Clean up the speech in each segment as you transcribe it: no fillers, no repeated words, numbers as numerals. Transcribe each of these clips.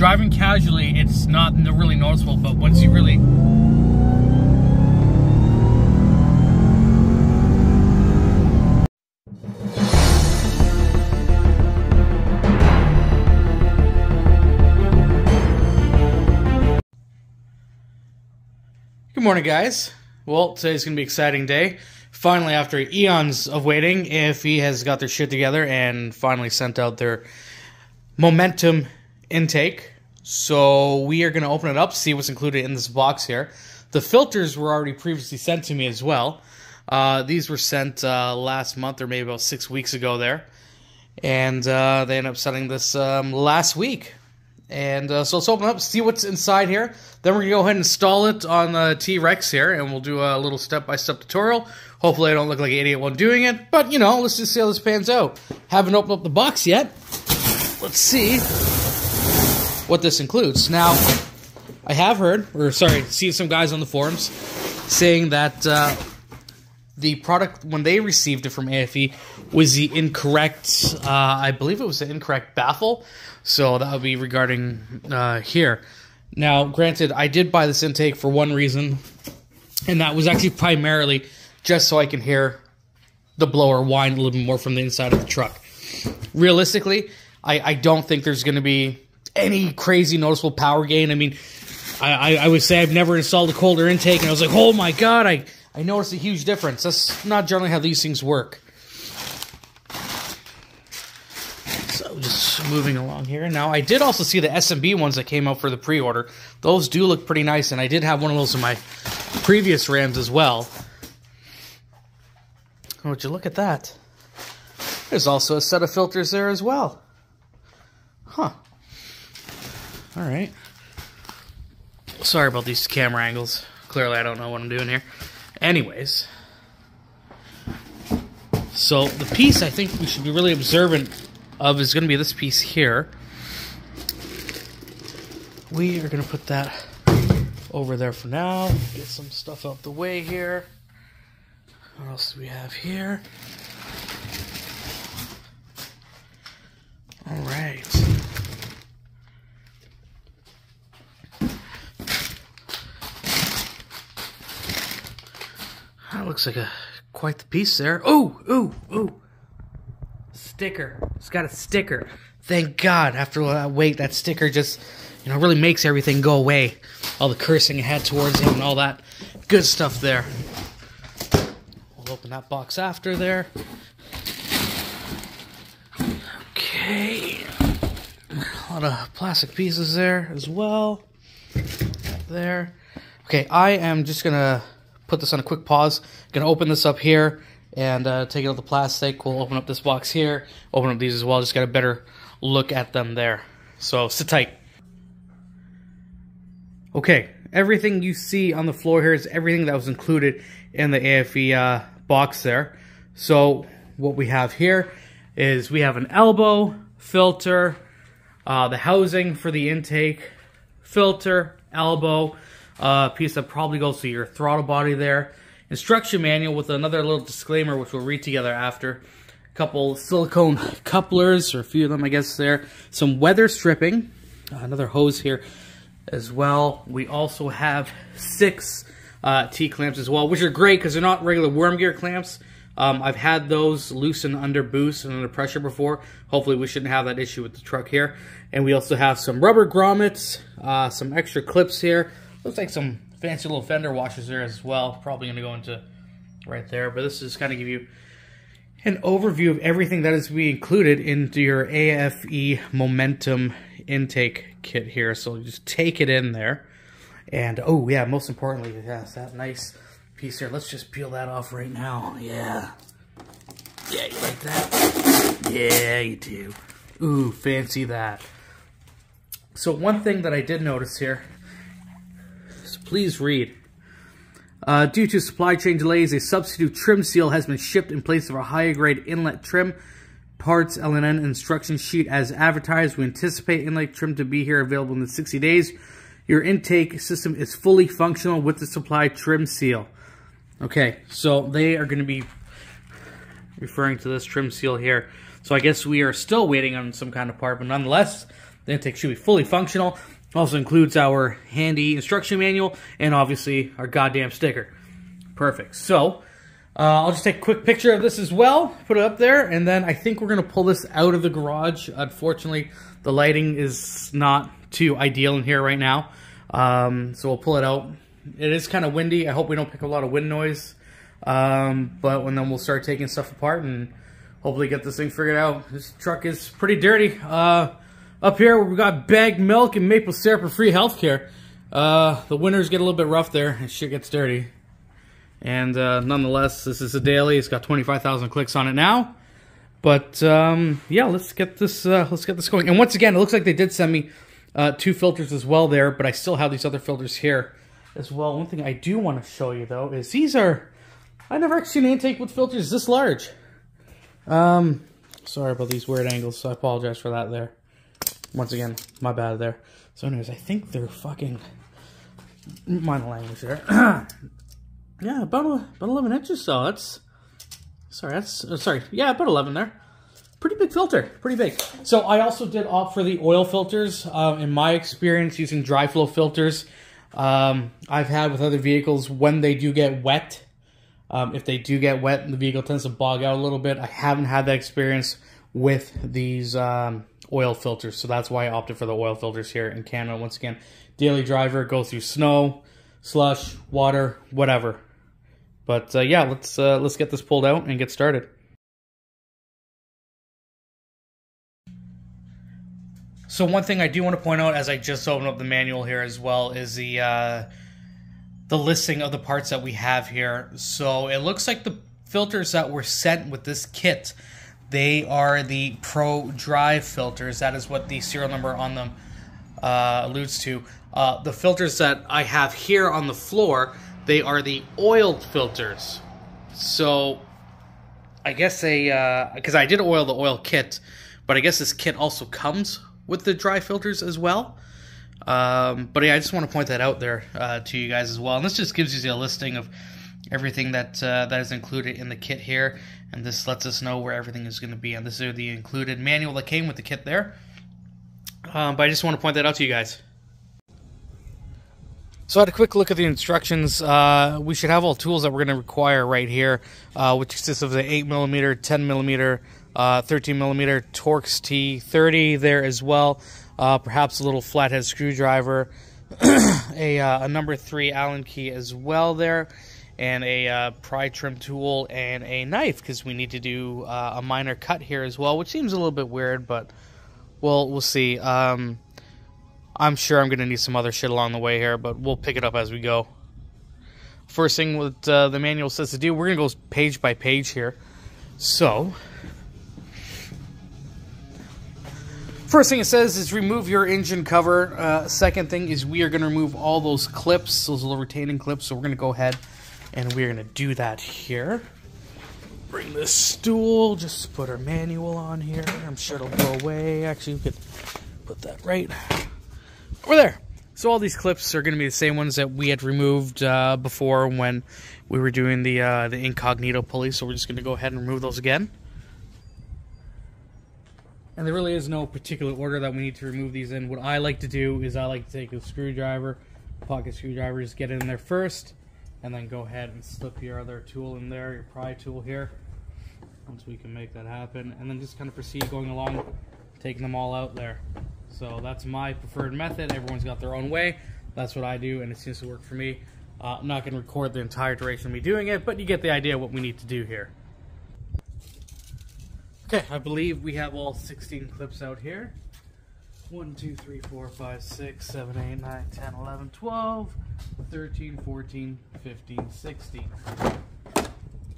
driving casually, it's not really noticeable, but once you really... Good morning, guys. Well, today's going to be an exciting day. Finally, after eons of waiting, AFE has got their shit together and finally sent out their Momentum intake. So we are going to open it up, see what's included in this box here. The filters were already previously sent to me as well. These were sent last month or maybe about 6 weeks ago there. And they ended up sending this last week. And so let's open it up, see what's inside here. Then we're going to go ahead and install it on the TRX here, and we'll do a little step-by-step tutorial. Hopefully I don't look like an idiot while doing it, but, you know, let's just see how this pans out. Haven't opened up the box yet. Let's see what this includes. Now, I have heard, or sorry, seen some guys on the forums saying that the product, when they received it from AFE, was the incorrect, I believe it was the incorrect baffle. So that would be regarding here. Now, granted, I did buy this intake for one reason, and that was actually primarily just so I can hear the blower whine a little bit more from the inside of the truck. Realistically, I don't think there's going to be any crazy noticeable power gain. I mean, I would say I've never installed a colder intake, and I was like, oh my god, I noticed a huge difference. That's not generally how these things work. So just moving along here. Now, I did also see the SMB ones that came out for the pre-order. Those do look pretty nice, and I did have one of those in my previous Rams as well. Oh, would you look at that? There's also a set of filters there as well. Huh. Alright. Sorry about these camera angles. Clearly I don't know what I'm doing here. Anyways. So, the piece I think we should be really observant of is going to be this piece here. We are going to put that over there for now. Get some stuff out the way here. What else do we have here? Alright. That looks like quite the piece there. Oh, ooh, ooh. Sticker. It's got a sticker. Thank God. After all that wait, that sticker just, you know, really makes everything go away. All the cursing I had towards him and all that good stuff there. We'll open that box after there. Okay. A lot of plastic pieces there as well. There. Okay, I am just going to put this on a quick pause. Going to open this up here and take out the plastic. We'll open up this box here. Open up these as well. Just got a better look at them there. So sit tight. Okay, everything you see on the floor here is everything that was included in the AFE box there. So what we have here is we have an elbow, filter, the housing for the intake, filter, elbow, piece that probably goes to your throttle body there, instruction manual with another little disclaimer which we'll read together after, a couple silicone couplers, or a few of them I guess there, some weather stripping, another hose here as well. We also have 6 T-clamps as well, which are great because they're not regular worm gear clamps. I've had those loosen under boost and under pressure before. Hopefully we shouldn't have that issue with the truck here. And we also have some rubber grommets, some extra clips here. Looks like some fancy little fender washers there as well. Probably going to go into right there. But this is kind of give you an overview of everything that is to be included into your AFE Momentum intake kit here. So just take it in there. And, oh yeah, most importantly, yes, that nice piece here. Let's just peel that off right now. Yeah. Yeah, you like that? Yeah, you do. Ooh, fancy that. So one thing that I did notice here, so please read. Due to supply chain delays, a substitute trim seal has been shipped in place of a higher grade inlet trim. Parts LNN instruction sheet as advertised. We anticipate inlet trim to be here available in 60 days. Your intake system is fully functional with the supplied trim seal. Okay, so they are going to be referring to this trim seal here. So I guess we are still waiting on some kind of part, but nonetheless, The intake should be fully functional. Also includes our handy instruction manual and obviously our goddamn sticker. Perfect. So I'll just take a quick picture of this as well, put it up there, and then I think we're going to pull this out of the garage. Unfortunately, the lighting is not too ideal in here right now, so we'll pull it out. It is kind of windy. I hope we don't pick up a lot of wind noise, but then we'll start taking stuff apart and hopefully get this thing figured out. This truck is pretty dirty. Up here, we've got bagged milk and maple syrup and free healthcare. The winters get a little bit rough there, and shit gets dirty. And nonetheless, this is a daily. It's got 25,000 clicks on it now. But yeah, let's get this going. And once again, it looks like they did send me 2 filters as well there, but I still have these other filters here as well. One thing I do want to show you though is these are. I never actually seen an intake with filters this large. Sorry about these weird angles, so I apologize for that there. Once again, my bad there. So anyways, I think they're fucking, mind the language there. Yeah, about 11 inches, so that's, yeah, about 11 there. Pretty big filter, pretty big. So I also did opt for the oil filters. In my experience using dry flow filters, I've had with other vehicles when they do get wet. If they do get wet, the vehicle tends to bog out a little bit. I haven't had that experience with these oil filters, so that's why I opted for the oil filters here in Canada. Once again, daily driver, go through snow, slush, water, whatever. But yeah, let's get this pulled out and get started. So one thing I do want to point out, as I just opened up the manual here as well, is the listing of the parts that we have here. So it looks like the filters that were sent with this kit, they are the Pro Drive filters. That is what the serial number on them alludes to. The filters that I have here on the floor, they are the oiled filters. So I guess because I did oil the oil kit, but I guess this kit also comes with the dry filters as well. But yeah, I just want to point that out there to you guys as well. And this just gives you a listing of everything that is included in the kit here, and this lets us know where everything is going to be. And this is the included manual that came with the kit there. But I just want to point that out to you guys. So I had a quick look at the instructions. We should have all tools that we're going to require right here, which consists of the 8mm, 10mm, 13mm Torx T30 there as well. Perhaps a little flathead screwdriver, a number 3 Allen key as well there, and a pry trim tool and a knife, because we need to do a minor cut here as well, which seems a little bit weird, but we'll see. I'm sure I'm going to need some other shit along the way here, but we'll pick it up as we go. First thing what the manual says to do, we're going to go page by page here. So first thing it says is remove your engine cover. Second thing is we are going to remove all those clips, those little retaining clips. So we're going to go ahead and we're going to do that here. Bring this stool, just put our manual on here. I'm sure it'll go away. Actually, we could put that right over there. So all these clips are going to be the same ones that we had removed before when we were doing the Incognito Pulley. So we're just going to go ahead and remove those again. And there really is no particular order that we need to remove these in. What I like to do is I like to take a screwdriver, pocket screwdriver, just get it in there first, and then go ahead and slip your other tool in there, your pry tool here, once we can make that happen, and then just kind of proceed going along, taking them all out there. So that's my preferred method. Everyone's got their own way. That's what I do, and it seems to work for me. I'm not going to record the entire duration of me doing it, but you get the idea of what we need to do here. Okay, I believe we have all 16 clips out here. 1, 2, 3, 4, 5, 6, 7, 8, 9, 10, 11, 12, 13, 14, 15, 16.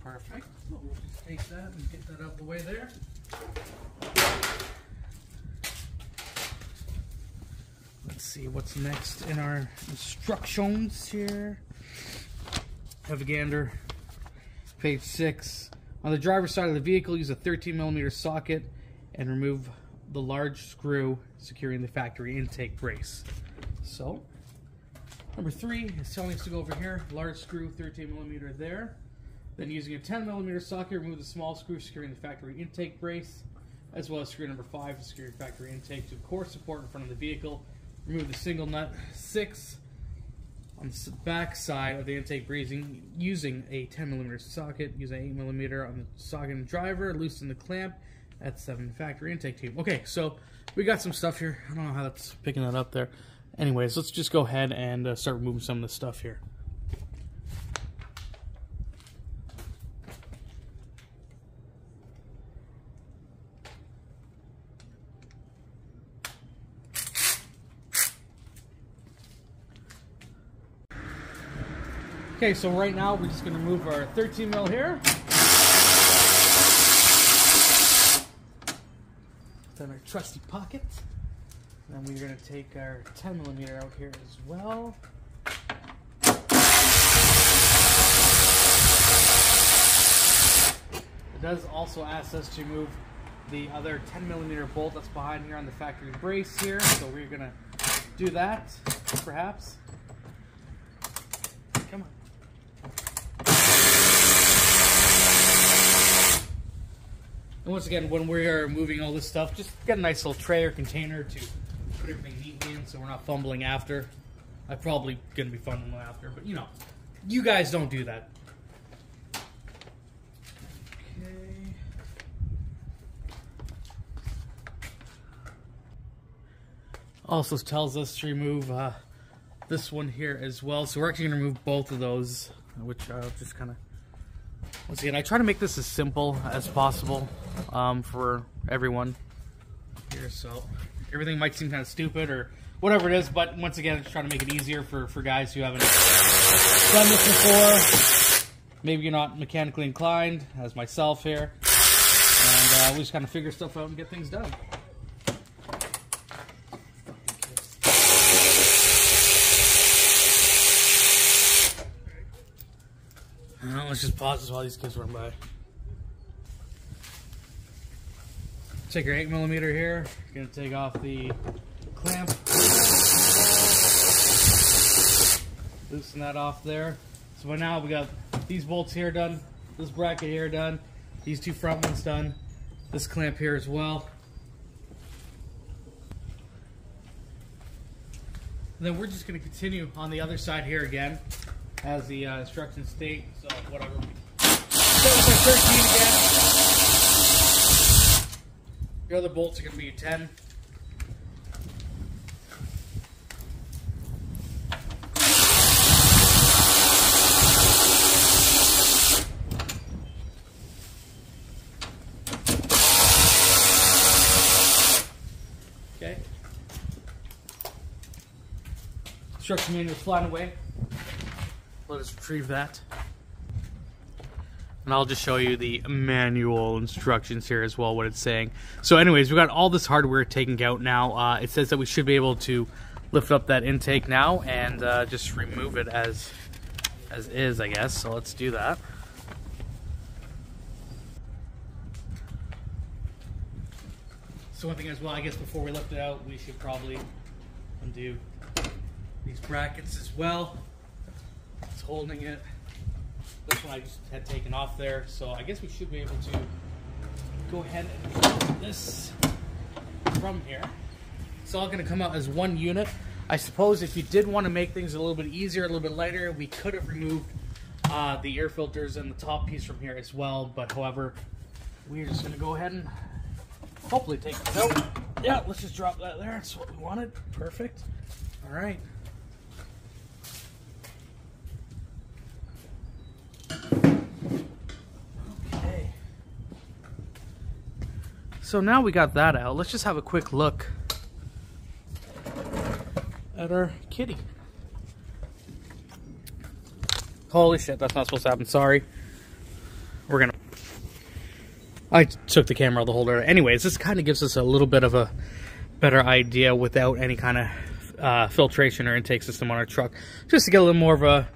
Perfect. We'll just take that and get that out the way there. Let's see what's next in our instructions here. Navigator, page 6. On the driver's side of the vehicle, use a 13mm socket and remove the large screw securing the factory intake brace. So, number 3 is telling us to go over here, large screw, 13mm there. Then using a 10mm socket, remove the small screw securing the factory intake brace. as well as screw number 5 to secure your factory intake to core support in front of the vehicle. Remove the single nut 6 on the back side of the intake breezing using a 10mm socket. Use an 8mm on the socket and driver. Loosen the clamp at 7 factory intake tube. Okay, so we got some stuff here. I don't know how that's picking that up there. Anyways, let's just go ahead and start removing some of the stuff here. Okay, so right now we're just going to remove our 13mm here. It's in our trusty pocket. Then we're going to take our 10mm out here as well. It does also ask us to move the other 10mm bolt that's behind here on the factory brace here. So we're going to do that, perhaps. Come on. And once again, when we are moving all this stuff, just get a nice little tray or container to put everything neatly in so we're not fumbling after. I'm probably going to be fumbling after, but you know, you guys don't do that. Okay. Also tells us to remove this one here as well. So we're actually going to remove both of those, which I'll just kind of... Once again, I try to make this as simple as possible for everyone here, so everything might seem kind of stupid or whatever it is, but once again, I'm just trying to make it easier for guys who haven't done this before. Maybe you're not mechanically inclined, as myself here, and we just kind of figure stuff out and get things done. Let's just pause this while these kids run by. Take your 8mm here. You're going to take off the clamp. Loosen that off there. So by now we got these bolts here done, this bracket here done, these two front ones done, this clamp here as well. And then we're just going to continue on the other side here again, as the instructions state. So whatever. Start with our 13 again. Your other bolts are going to be your 10. Okay. Instruction manual flying away. Let us retrieve that. And I'll just show you the manual instructions here as well, what it's saying. So anyways, we got all this hardware taken out now. It says that we should be able to lift up that intake now and just remove it as is, I guess. So let's do that. So one thing as well, I guess before we lift it out, we should probably undo these brackets as well. It's holding it. This one I just had taken off there, so I guess we should be able to go ahead and remove this from here. It's all going to come out as one unit. I suppose if you did want to make things a little bit easier, a little bit lighter, we could have removed the air filters and the top piece from here as well, but however, we're just going to go ahead and hopefully take this out. Yeah, let's just drop that there. That's what we wanted. Perfect. All right. Okay. So now we got that out. Let's just have a quick look at our kitty. Holy shit, that's not supposed to happen. Sorry. We're gonna... I took the camera out of the holder. Anyways, this kind of gives us a little bit of a better idea without any kind of filtration or intake system on our truck. Just to get a little more of a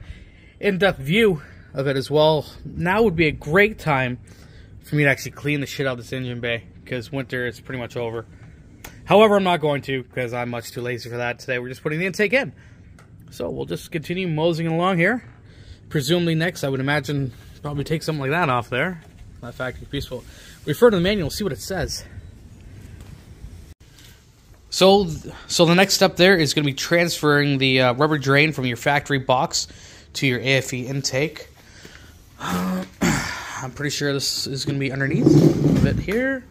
in-depth view of it as well. Now would be a great time for me to actually clean the shit out of this engine bay, because winter is pretty much over. However, I'm not going to, because I'm much too lazy for that today. We're just putting the intake in. So we'll just continue moseying along here. Presumably next, I would imagine, probably take something like that off there. That factory piece. We'll refer to the manual, see what it says. So the next step there is going to be transferring the rubber drain from your factory box to your AFE intake. I'm pretty sure this is going to be underneath a bit here.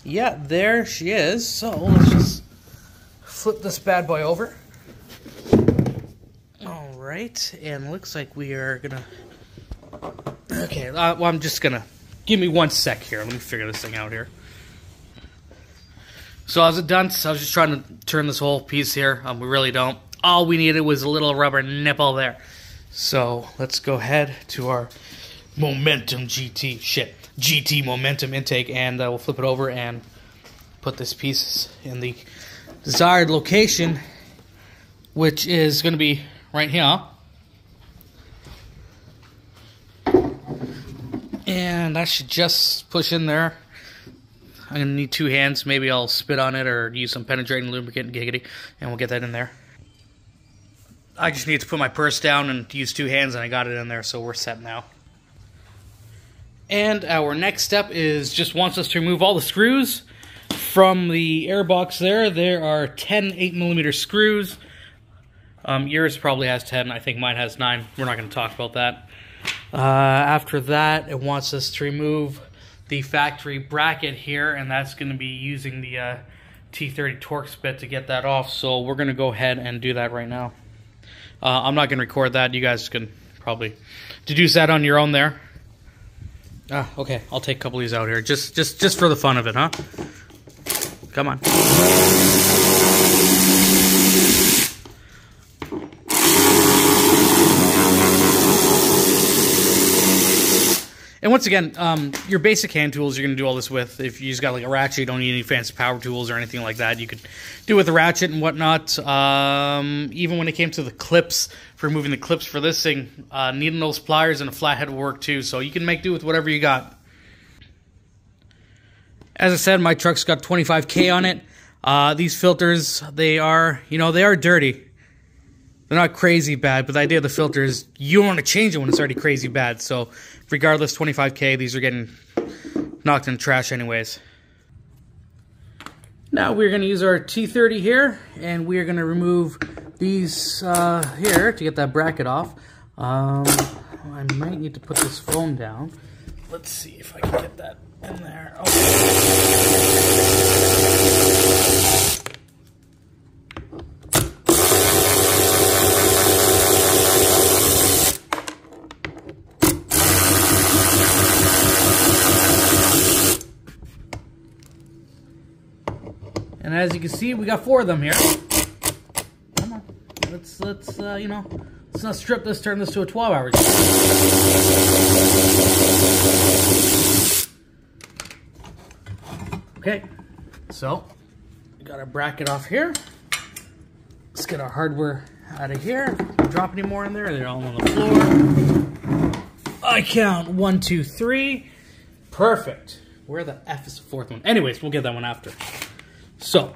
Yeah, there she is. So let's just flip this bad boy over. All right, and looks like we are going to... Okay, well, I'm just going to... Give me 1 sec here. Let me figure this thing out here. So how's it done? So I was just trying to turn this whole piece here. We really don't. All we needed was a little rubber nipple there. So let's go ahead to our Momentum GT Momentum intake, and we'll flip it over and put this piece in the desired location, which is going to be right here. And that should just push in there. I'm going to need 2 hands. Maybe I'll spit on it or use some penetrating lubricant, giggity, and we'll get that in there. I just need to put my purse down and use 2 hands, and I got it in there, so we're set now. And our next step is just wants us to remove all the screws from the air box there. There are 10 8mm screws. Yours probably has 10. I think mine has 9. We're not going to talk about that. After that, it wants us to remove the factory bracket here, and that's going to be using the T30 Torx Bit to get that off. So we're going to go ahead and do that right now. I'm not going to record that. You guys can probably deduce that on your own there. Okay, I'll take a couple of these out here, just for the fun of it, huh? Come on. And once again, your basic hand tools you're going to do all this with. If you just got like a ratchet, you don't need any fancy power tools or anything like that. You could do it with a ratchet and whatnot. Even when it came to the clips, for removing the clips for this thing, needle nose pliers and a flathead will work too. So you can make do with whatever you got. As I said, my truck's got 25K on it. These filters, they are dirty. They're not crazy bad, but the idea of the filter is you don't want to change it when it's already crazy bad. So regardless, 25K, these are getting knocked in the trash anyways. Now we're going to use our T30 here, and we are going to remove these here to get that bracket off. I might need to put this foam down. Let's see if I can get that in there. And as you can see, we got 4 of them here. Come on, let's not strip this, turn this to a 12-hour. Okay, so we got our bracket off here. Let's get our hardware out of here. Don't drop any more in there. They're all on the floor. I count 1, 2, 3. Perfect. Where the F is the 4th one? Anyways, we'll get that one after. So,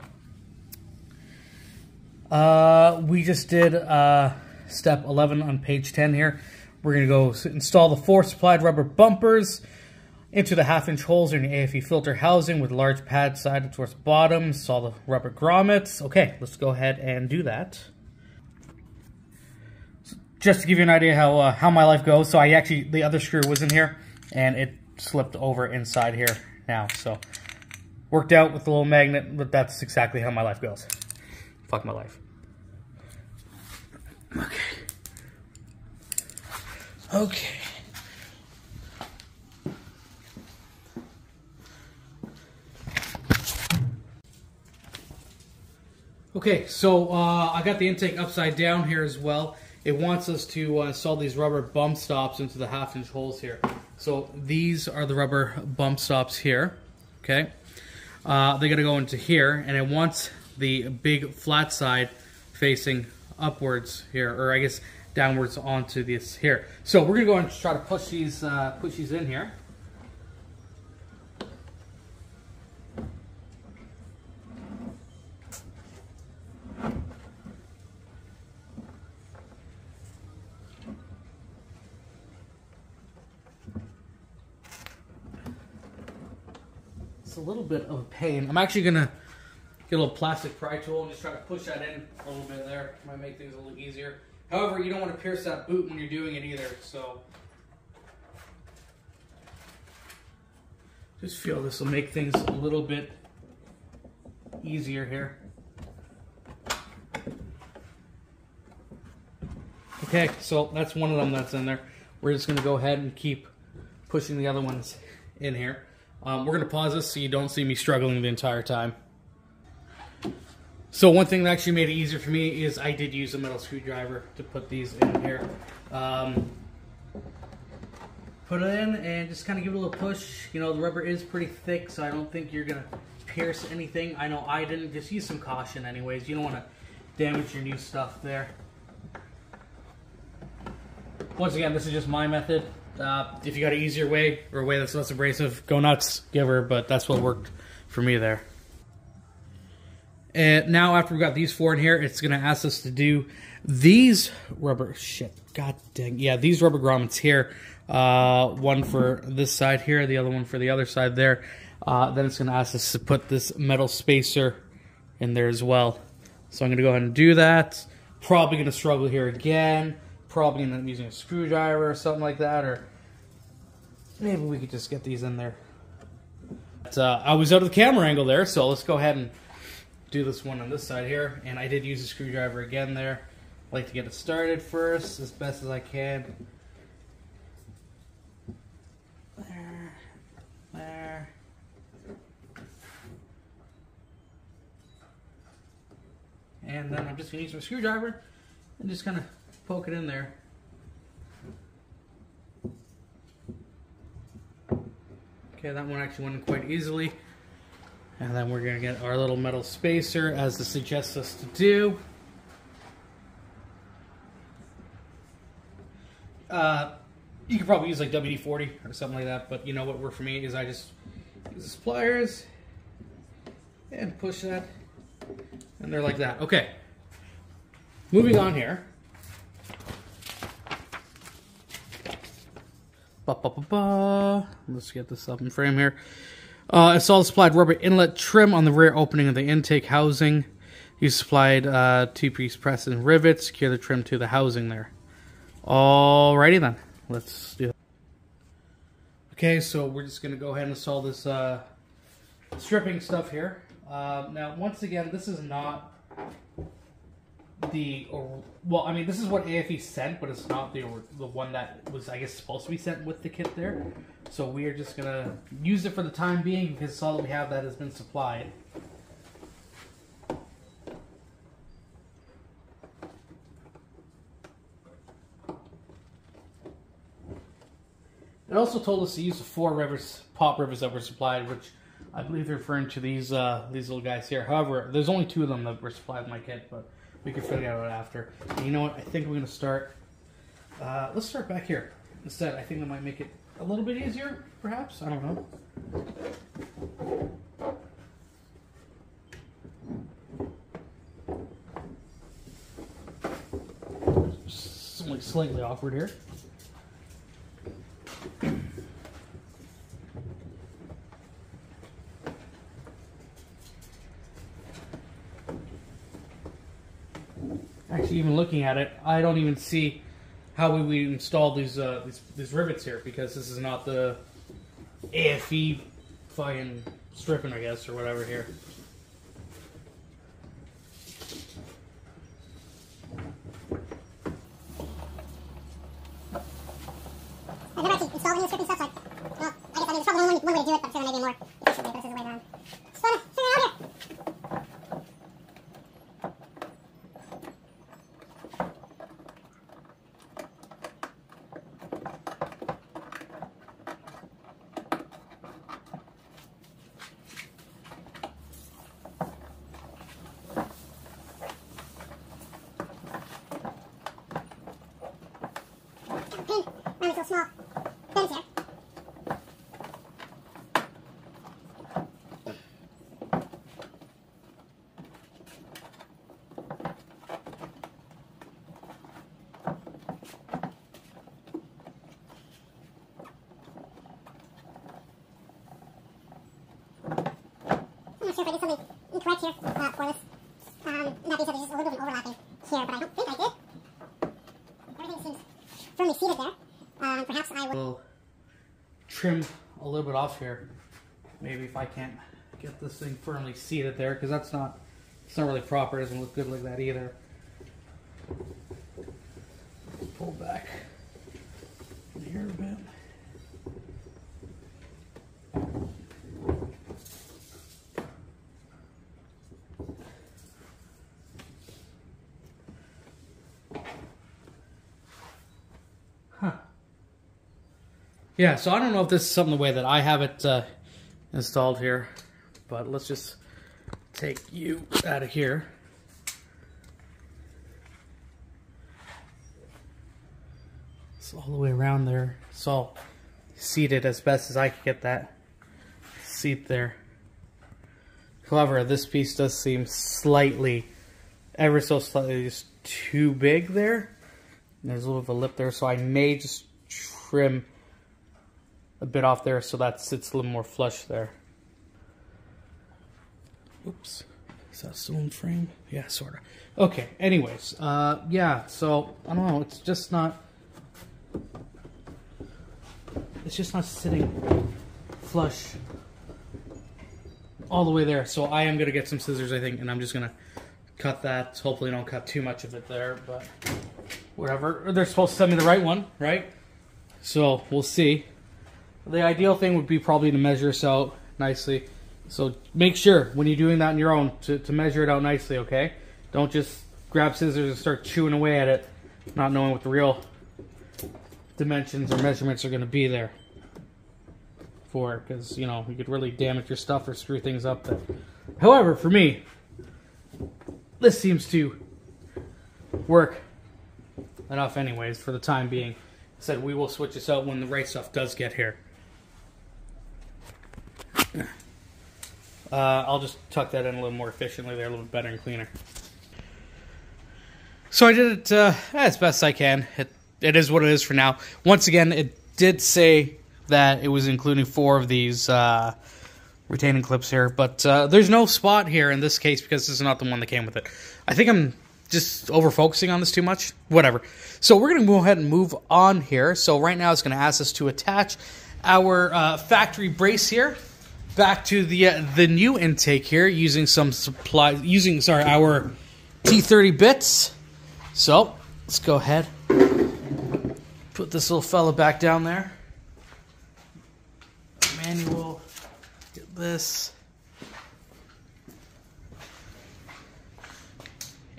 we just did step 11 on page 10 here. We're going to go install the 4 supplied rubber bumpers into the 1/2-inch holes in the AFE filter housing with large pad side towards the bottom. Install the rubber grommets. Okay, let's go ahead and do that. Just to give you an idea how my life goes, so the other screw was in here, and it slipped over inside here now, so... Worked out with the little magnet, but that's exactly how my life goes. Fuck my life. Okay. Okay, so I got the intake upside down here as well. It wants us to install these rubber bump stops into the 1/2-inch holes here. So these are the rubber bump stops here, okay? They're going to go into here, and it wants the big flat side facing upwards here, or I guess downwards onto this here. So we're going to go and try to push these in here. It's a little bit of a pain. I'm actually going to get a little plastic pry tool and just try to push that in a little bit there. Might make things a little easier. However, you don't want to pierce that boot when you're doing it either, so just feel this will make things a little bit easier here. Okay, so that's one of them that's in there. We're just going to go ahead and keep pushing the other ones in here. We're going to pause this so you don't see me struggling the entire time. So one thing that actually made it easier for me is I did use a metal screwdriver to put these in here. Put it in and just kind of give it a little push. You know, the rubber is pretty thick, so I don't think you're going to pierce anything. I know I didn't. Just use some caution anyways. You don't want to damage your new stuff there. Once again, this is just my method. If you got an easier way or a way that's less abrasive, go nuts, give her, but that's what worked for me there. And now after we've got these four in here, it's going to ask us to do these rubber, god dang, yeah, these rubber grommets here. One for this side here, the other one for the other side there. Then it's going to ask us to put this metal spacer in there as well. So I'm going to go ahead and do that. Probably going to struggle here again. Probably going to end up using a screwdriver or something like that, or maybe we could just get these in there. But, I was out of the camera angle there, so let's go ahead and do this one on this side here. And I did use a screwdriver again there. I like to get it started first as best as I can. There. And then I'm just going to use my screwdriver and just kind of poke it in there. Okay, that one actually went in quite easily. And then we're going to get our little metal spacer as it suggests us to do. You could probably use like WD-40 or something like that, but you know what worked for me is I just use the pliers and push that, and they're like that. Okay, moving on here. Let's get this up in frame here. Install supplied rubber inlet trim on the rear opening of the intake housing. Use supplied two-piece press and rivet. Secure the trim to the housing there. Alrighty then, let's do it. Okay, so we're just going to go ahead and install this stripping stuff here. Now, once again, this is not the, well, I mean, this is what AFE sent, but it's not the one that was, I guess, supposed to be sent with the kit there. So we are just going to use it for the time being because it's all that we have that has been supplied. It also told us to use the 4 rivets, pop rivets that were supplied, which I believe they're referring to these little guys here. However, there's only 2 of them that were supplied with my kit, but we can figure it out after. And you know what? I think we're going to start. Let's start back here instead. I think that might make it a little bit easier, perhaps. I don't know. Something slightly awkward here. Actually, even looking at it, I don't even see how we would install these rivets here, because this is not the AFE fucking stripping, I guess, or whatever here. I've never actually installed any stripping stuff, like, well, I guess I mean, there's probably only one way to do it, but I'm sure there may be more efficient way, but this is the way around. Just wanna figure it out here. Pin around these little small bends here. I'm not sure if I did something incorrect here for this. And that being said, there's just a little bit of overlapping here, but I don't think I did. Everything seems firmly seated there. Perhaps I will trim a little bit off here. Maybe if I can't get this thing firmly seated there, because it's not really proper. It doesn't look good like that either. Pull back here a bit. Yeah, so I don't know if this is something the way that I have it installed here, but let's just take you out of here. It's all the way around there. It's all seated as best as I could get that seat there. However, this piece does seem slightly, ever so slightly, just too big there. And there's a little of a lip there, so I may just trim a bit off there so that sits a little more flush there. Oops. Is that still in frame? Yeah, sort of. Okay, anyways. Yeah, so, I don't know. It's just not sitting flush all the way there. So I am going to get some scissors, I think, and I'm just going to cut that. Hopefully I don't cut too much of it there, but whatever. They're supposed to send me the right one, right? So we'll see. The ideal thing would be probably to measure this out nicely. So make sure when you're doing that on your own to measure it out nicely, okay? Don't just grab scissors and start chewing away at it, not knowing what the real dimensions or measurements are going to be there for it, because, you know, you could really damage your stuff or screw things up there. However, for me, this seems to work enough anyways for the time being. I said we will switch this out when the right stuff does get here. I'll just tuck that in a little more efficiently there, a little bit better and cleaner. So I did it as best I can. It is what it is for now. Once again, it did say that it was including 4 of these retaining clips here, but there's no spot here in this case because this is not the one that came with it. I think I'm just over-focusing on this too much. Whatever. So we're going to go ahead and move on here. So right now it's going to ask us to attach our factory brace here back to the new intake here using some supply, our T30 bits. So let's go ahead, put this little fella back down there. Manual, get this,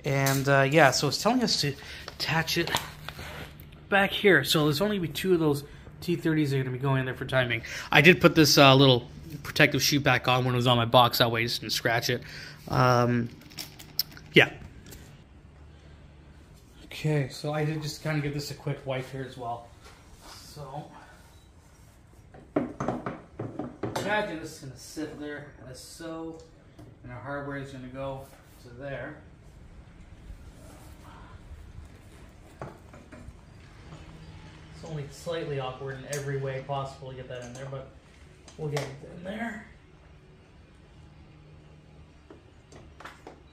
and yeah, so it's telling us to attach it back here. So there's only going to be 2 of those T30s that are going to be going in there for timing. I did put this little protective sheet back on when it was on my box, that way I just didn't scratch it. Yeah. Okay, so I did just kind of give this a quick wipe here as well. So imagine this is going to sit there as so, and our hardware is going to go to there. It's only slightly awkward in every way possible to get that in there, but we'll get it in there.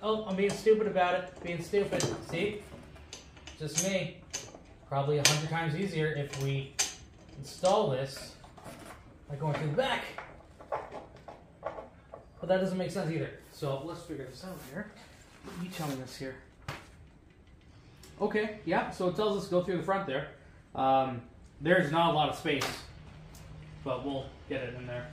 Oh, I'm being stupid about it. Being stupid. See? Just me. Probably 100 times easier if we install this by going through the back. But that doesn't make sense either. So let's figure this out here. You tell me this here. Okay, yeah, so it tells us to go through the front there. There's not a lot of space, but we'll get it in there.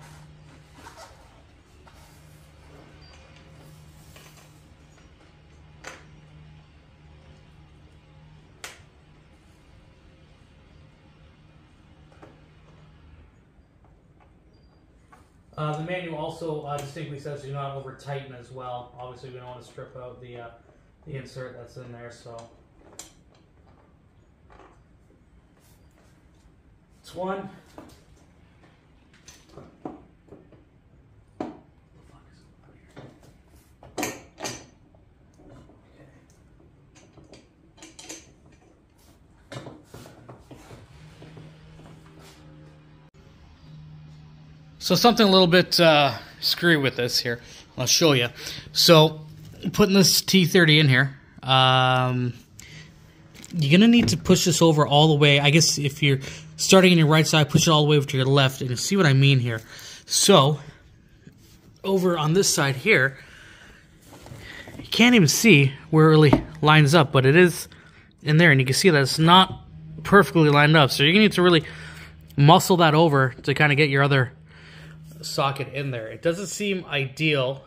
The manual also distinctly says do not over tighten as well. Obviously, we don't want to strip out the insert that's in there. So it's one. So something a little bit screwy with this here. I'll show you. So, putting this T30 in here, you're going to need to push this over all the way. I guess if you're starting on your right side, push it all the way over to your left, and you'll see what I mean here. So, over on this side here, you can't even see where it really lines up, but it is in there, and you can see that it's not perfectly lined up. So you're going to need to really muscle that over to kind of get your other socket in there. It doesn't seem ideal.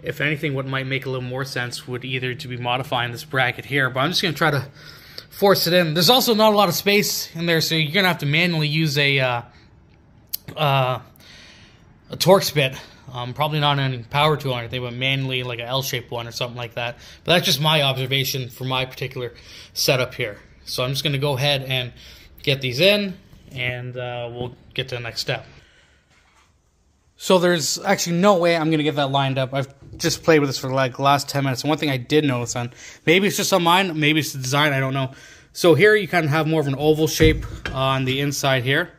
If anything, what might make a little more sense would either to be modifying this bracket here, but I'm just going to try to force it in. There's also not a lot of space in there, so you're going to have to manually use a Torx bit. Probably not any power tool or anything, but manually like an L-shaped one or something like that. But that's just my observation for my particular setup here. So I'm just going to go ahead and get these in, and we'll get to the next step. So there's actually no way I'm going to get that lined up. I've just played with this for like the last 10 minutes. And one thing I did notice on, maybe it's just on mine, maybe it's the design, I don't know. So here you kind of have more of an oval shape on the inside here.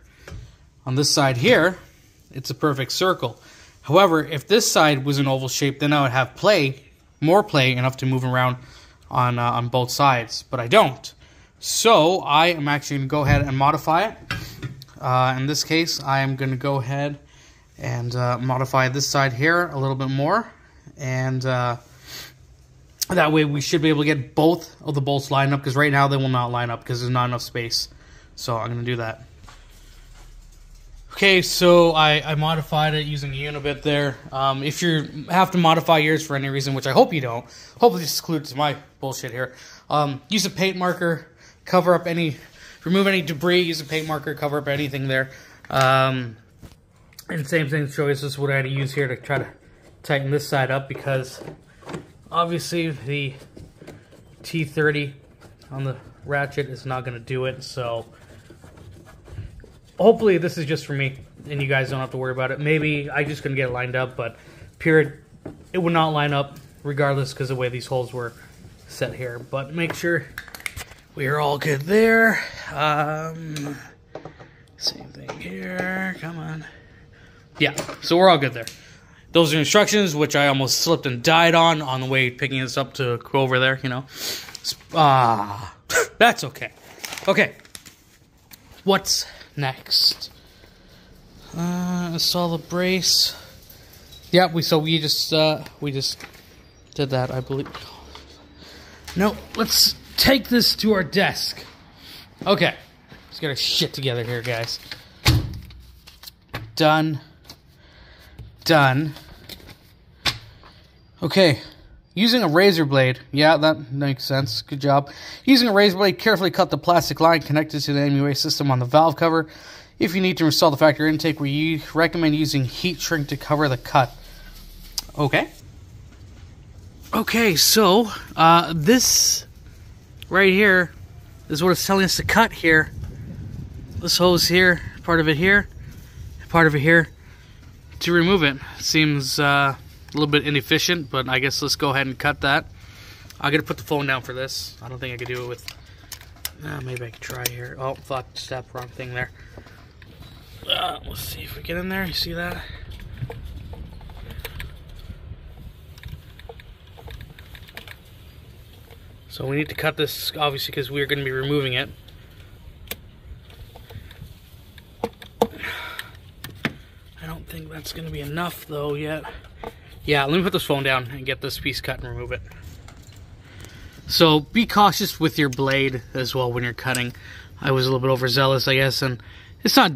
On this side here, it's a perfect circle. However, if this side was an oval shape, then I would have more play enough to move around on both sides. But I don't. So I am actually going to go ahead and modify it. In this case, I am going to go ahead and modify this side here a little bit more, and that way we should be able to get both of the bolts lined up, because right now they will not line up because there's not enough space. So I'm going to do that. Okay, so I modified it using a unibit there. If you have to modify yours for any reason, which I hope you don't, hopefully this excludes my bullshit here, use a paint marker, remove any debris, use a paint marker, cover up anything there. And same thing, show you this is what I had to use here to try to tighten this side up, because obviously the T30 on the Ratchet is not going to do it. So hopefully this is just for me and you guys don't have to worry about it. Maybe I just couldn't get it lined up, but period, it would not line up regardless because of the way these holes were set here. But make sure we are all good there. Same thing here, come on. Yeah, so we're all good there. Those are instructions, which I almost slipped and died on the way picking this up to go over there, you know. That's okay. Okay, what's next? Install the brace. Yeah, we just did that, I believe. No, let's take this to our desk. Okay, let's get our shit together here, guys. Done. Okay, using a razor blade. Yeah, that makes sense. Good job. Using a razor blade, carefully cut the plastic line connected to the MUA system on the valve cover. If you need to install the factory intake, we recommend using heat shrink to cover the cut. Okay. Okay, so this right here is what it's telling us to cut here. This hose here, part of it here, part of it here. To remove it seems a little bit inefficient, but I guess let's go ahead and cut that. I'm gonna put the phone down for this. I don't think I could do it with. Maybe I could try here. Oh, fuck! Step wrong thing there. Let's see if we get in there. You see that? So we need to cut this obviously because we're going to be removing it. I don't think that's going to be enough though yet. Yeah, let me put this phone down and get this piece cut and remove it. So be cautious with your blade as well when you're cutting. I was a little bit overzealous, I guess, and it's not,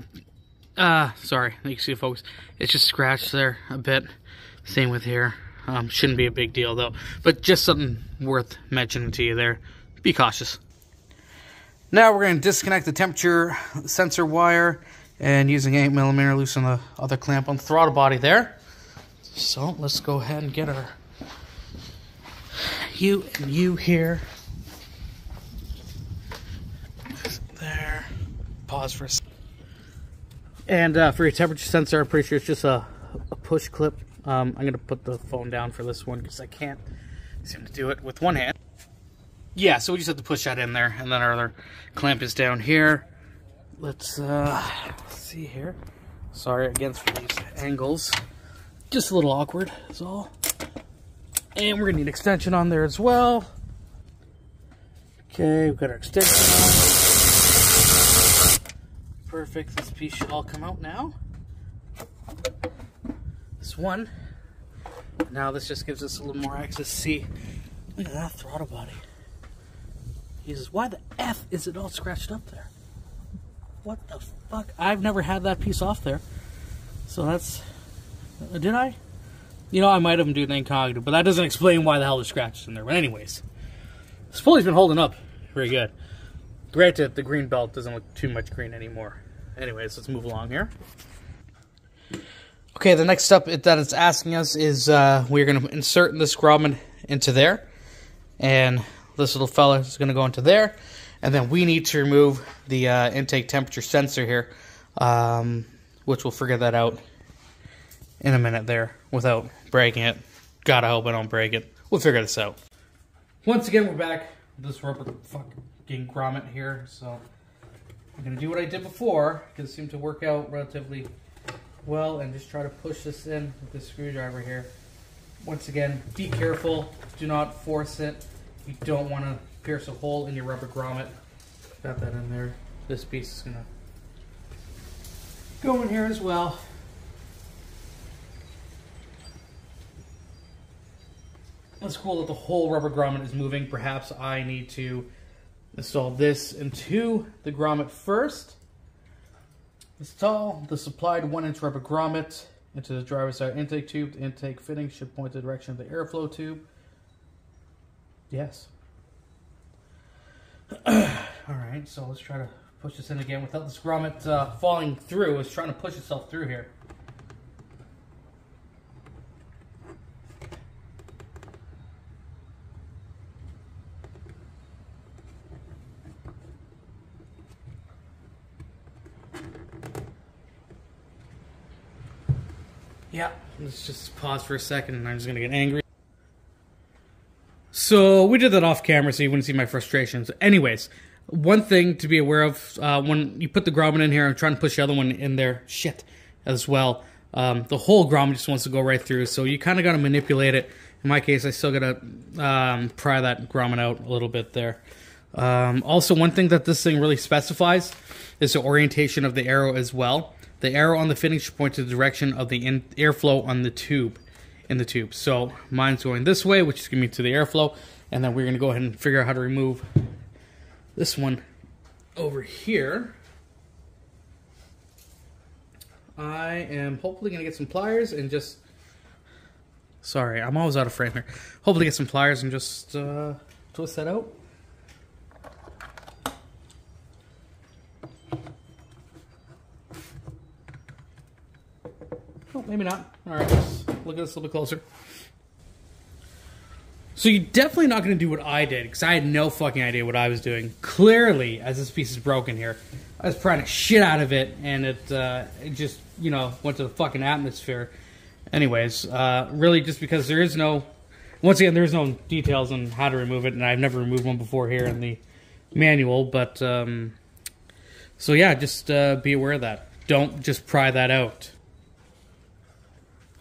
sorry, you can see it, folks. It's just scratched there a bit. Same with here. Shouldn't be a big deal though, but just something worth mentioning to you there. Be cautious. Now we're going to disconnect the temperature sensor wire and using 8mm loosen the other clamp on the throttle body there. So let's go ahead and get our U and U here. There. Pause for a second. And for your temperature sensor, I'm pretty sure it's just a push clip. I'm going to put the phone down for this one because I can't seem to do it with one hand. Yeah, so we just have to push that in there, and then our other clamp is down here. Let's see here. Sorry again for these angles. just a little awkward is all. And we're gonna need extension on there as well. Okay, we've got our extension on. Perfect, this piece should all come out now. This one. Now this just gives us a little more access. See, look at that throttle body. He says, why the F is it all scratched up there? What the fuck? I've never had that piece off there. So that's... did I? You know, I might have him do the incognito, but that doesn't explain why the hell there's scratches in there. But anyways, this pulley's been holding up very good. Granted, the green belt doesn't look too much green anymore. Anyways, let's move along here. Okay, the next step that it's asking us is we're going to insert this grommet into there. And this little fella is going to go into there. And then we need to remove the intake temperature sensor here, which we'll figure that out in a minute there without breaking it. God, I hope I don't break it. We'll figure this out. Once again, we're back with this rubber fucking grommet here. So I'm going to do what I did before, because it seemed to work out relatively well, and just try to push this in with this screwdriver here. Once again, be careful. Do not force it. You don't want to pierce a hole in your rubber grommet. Got that in there. This piece is going to go in here as well. It's cool that the whole rubber grommet is moving. Perhaps I need to install this into the grommet first. Install the supplied 1-inch rubber grommet into the driver's side intake tube. The intake fitting should point the direction of the airflow tube. Yes. Alright, so let's try to push this in again without this grommet falling through. It's trying to push itself through here. Yeah, let's just pause for a second and I'm just going to get angry. So we did that off camera so you wouldn't see my frustrations. Anyways, one thing to be aware of, when you put the grommet in here, I'm trying to push the other one in there, as well. The whole grommet just wants to go right through, so you kind of got to manipulate it. In my case, I still got to pry that grommet out a little bit there. Also, one thing that this thing really specifies is the orientation of the arrow as well. The arrow on the fitting should point to the direction of the airflow on the tube, in the tube. So mine's going this way, which is going to be to the airflow, and then we're going to go ahead and figure out how to remove this one over here. I am hopefully going to get some pliers and just... Sorry, I'm always out of frame here. Hopefully get some pliers and just twist that out. Oh, maybe not. Alright, let's look at this a little bit closer. So you're definitely not going to do what I did, because I had no fucking idea what I was doing. Clearly, as this piece is broken here, I was prying the shit out of it, and it just, you know, went to the fucking atmosphere. Anyways, really just because there is no... Once again, there's no details on how to remove it, and I've never removed one before here in the manual, but... so yeah, just be aware of that. Don't just pry that out.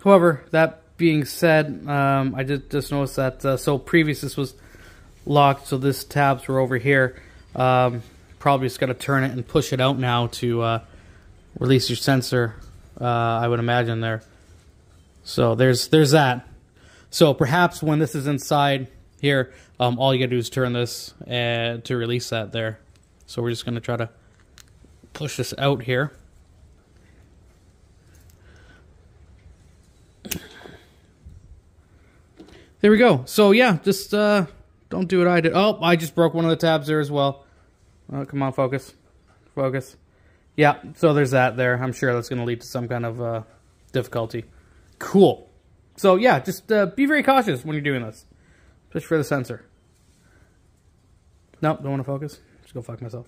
However, that being said, I did just notice that, so previous this was locked, so this tabs were over here. Probably just got to turn it and push it out now to release your sensor, I would imagine there. So there's that. So perhaps when this is inside here, all you got to do is turn this to release that there. So we're just going to try to push this out here. There we go. So yeah, just don't do what I did. Oh, I just broke one of the tabs there as well. Oh, come on, focus. Focus. Yeah, so there's that there. I'm sure that's going to lead to some kind of difficulty. Cool. So yeah, just be very cautious when you're doing this. Especially for the sensor. Nope, don't want to focus. Just go fuck myself.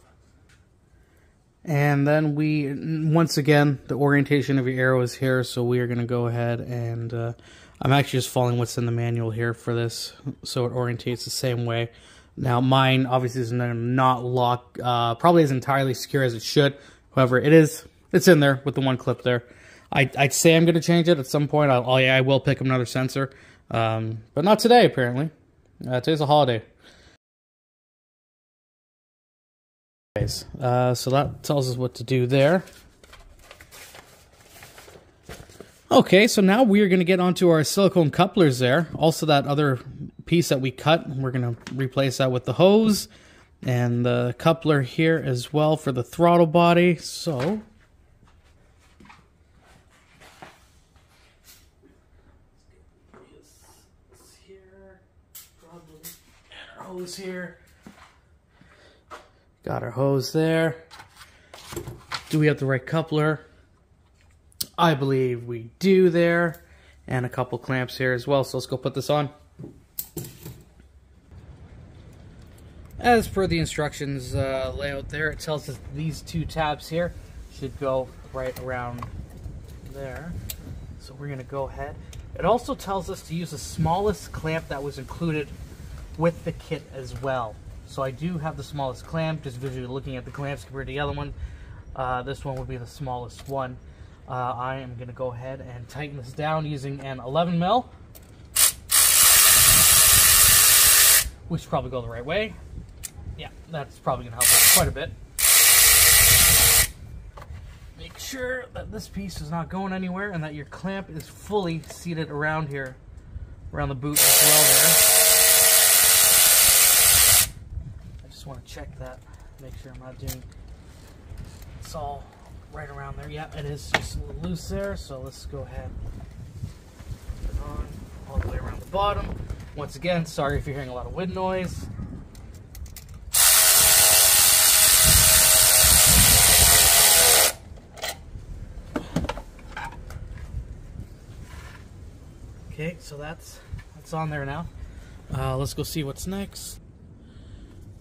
And then we, once again, the orientation of your arrow is here, so we are going to go ahead and, I'm actually just following what's in the manual here for this, so it orientates the same way. Now mine obviously is not locked, probably as entirely secure as it should. However, it's in there with the one clip there. I'd say I'm going to change it at some point. I will pick up another sensor, but not today apparently. Today's a holiday. So that tells us what to do there. Okay, so now we are going to get onto our silicone couplers there. Also that other piece that we cut, we're going to replace that with the hose and the coupler here as well for the throttle body. So our hose here. Got our hose there. Do we have the right coupler? I believe we do there. And a couple clamps here as well. So let's go put this on. As per the instructions layout there, it tells us these two tabs here should go right around there. So we're going to go ahead. It also tells us to use the smallest clamp that was included with the kit as well. So I do have the smallest clamp, just visually looking at the clamps compared to the other one. This one would be the smallest one. I am going to go ahead and tighten this down using an 11 mil, which should probably go the right way. Yeah, that's probably going to help us quite a bit. Make sure that this piece is not going anywhere and that your clamp is fully seated around here, around the boot as well there. I just want to check that, make sure I'm not doing, it's all right around there. Yeah, it is just a little loose there, so let's go ahead and put it on all the way around the bottom. Once again, sorry if you're hearing a lot of wind noise. Okay, so that's on there now. Let's go see what's next.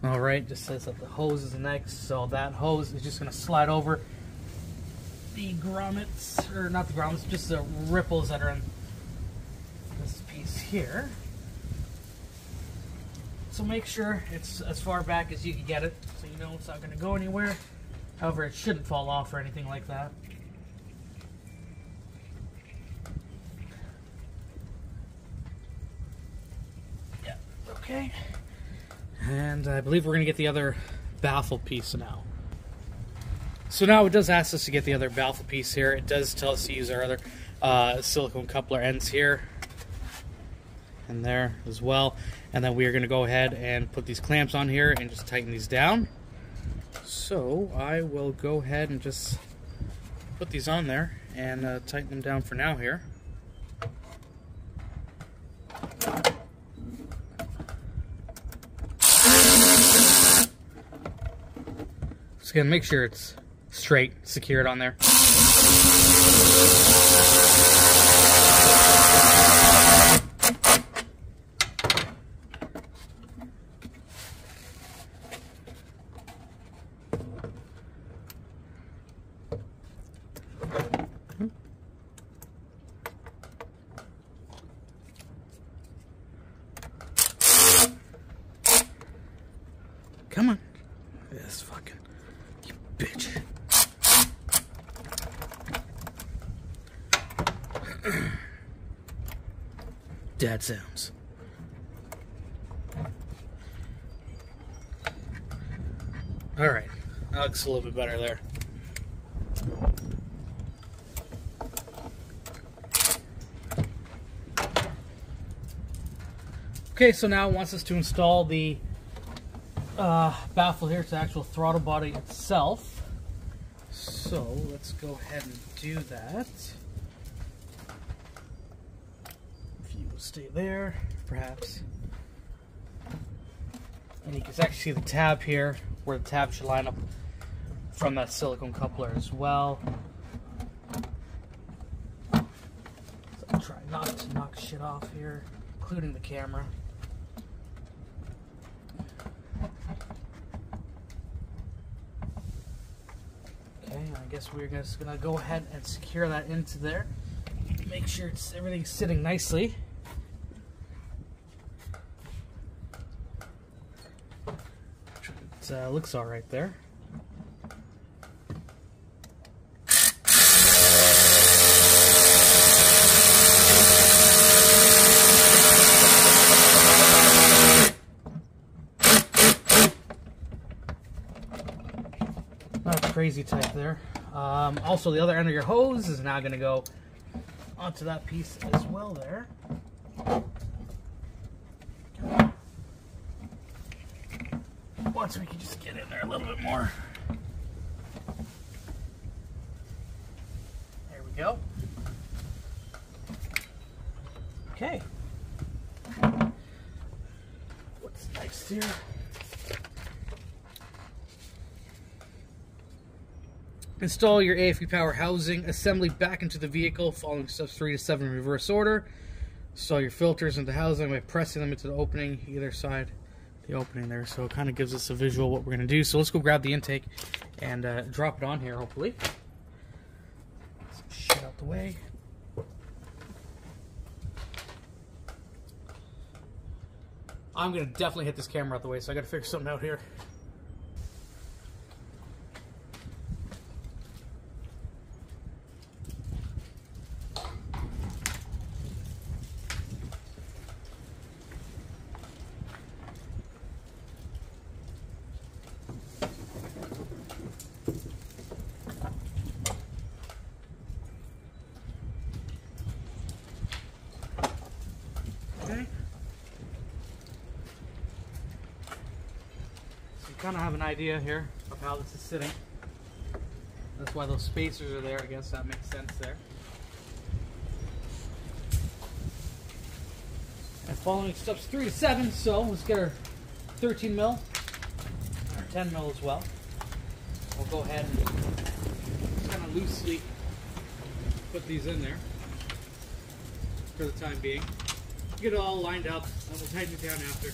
Alright, just says that the hose is next, so that hose is just going to slide over the grommets, or not the grommets, just the ripples that are in this piece here. So make sure it's as far back as you can get it, so you know it's not going to go anywhere. However, it shouldn't fall off or anything like that. Yeah, okay. And I believe we're going to get the other baffle piece now. So now it does ask us to get the other baffle piece here. It does tell us to use our other silicone coupler ends here and there as well. And then we are going to go ahead and put these clamps on here and just tighten these down. So I will go ahead and just put these on there and tighten them down for now here. Just gonna make sure it's straight, secured on there. Come on. This fucking you bitch. Dad sounds. Alright. That looks a little bit better there. Okay, so now it wants us to install the baffle here to the actual throttle body itself. So let's go ahead and do that. If you will stay there, perhaps. And you can actually see the tab here, where the tab should line up from that silicone coupler as well. So I'll try not to knock shit off here, including the camera. Okay, I guess we're just gonna go ahead and secure that into there. Make sure everything's sitting nicely. It looks all right there. crazy tight there. Also, the other end of your hose is now going to go onto that piece as well there. Once we can just get in there a little bit more. There we go. Okay. What's next here? Install your AFE power housing assembly back into the vehicle following steps 3 to 7 in reverse order. Install your filters into housing by pressing them into the opening either side the opening there. So it kind of gives us a visual what we're going to do. So let's go grab the intake and drop it on here, hopefully. Some shit out the way. I'm going to definitely hit this camera out the way, so I got to figure something out here. Kind of have an idea here of how this is sitting. That's why those spacers are there. I guess that makes sense there. And following steps 3 to 7, so let's get our 13 mil, or 10 mil as well. We'll go ahead and kind of loosely put these in there for the time being. Get it all lined up, and we'll tighten it down after.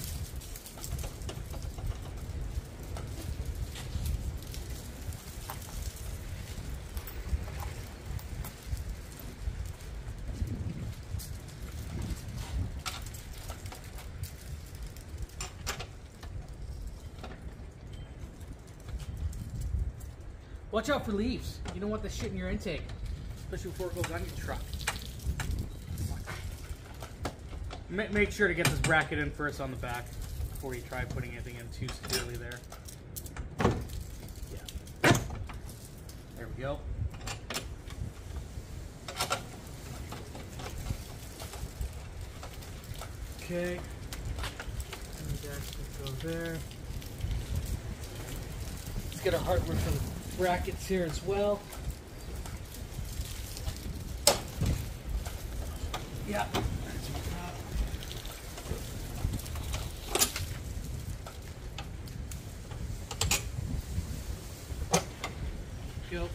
Watch out for leaves. You don't want the shit in your intake, especially before it goes on your truck. Make sure to get this bracket in first on the back before you try putting anything in too severely there. Yeah. There we go. Okay. And the jack goes there. Let's get our hardware for the brackets here as well. Yeah. Go.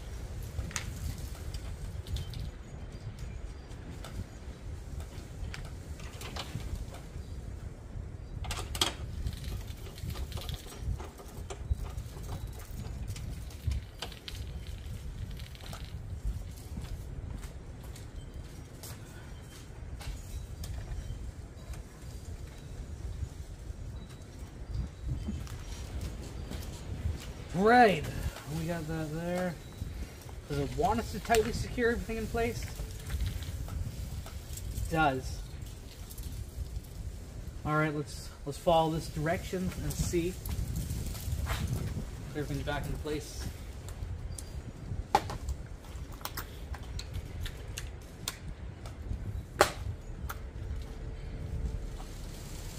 Right, we got that there. Does it want us to tightly secure everything in place? It does. All right, let's follow this direction and see if everything's back in place.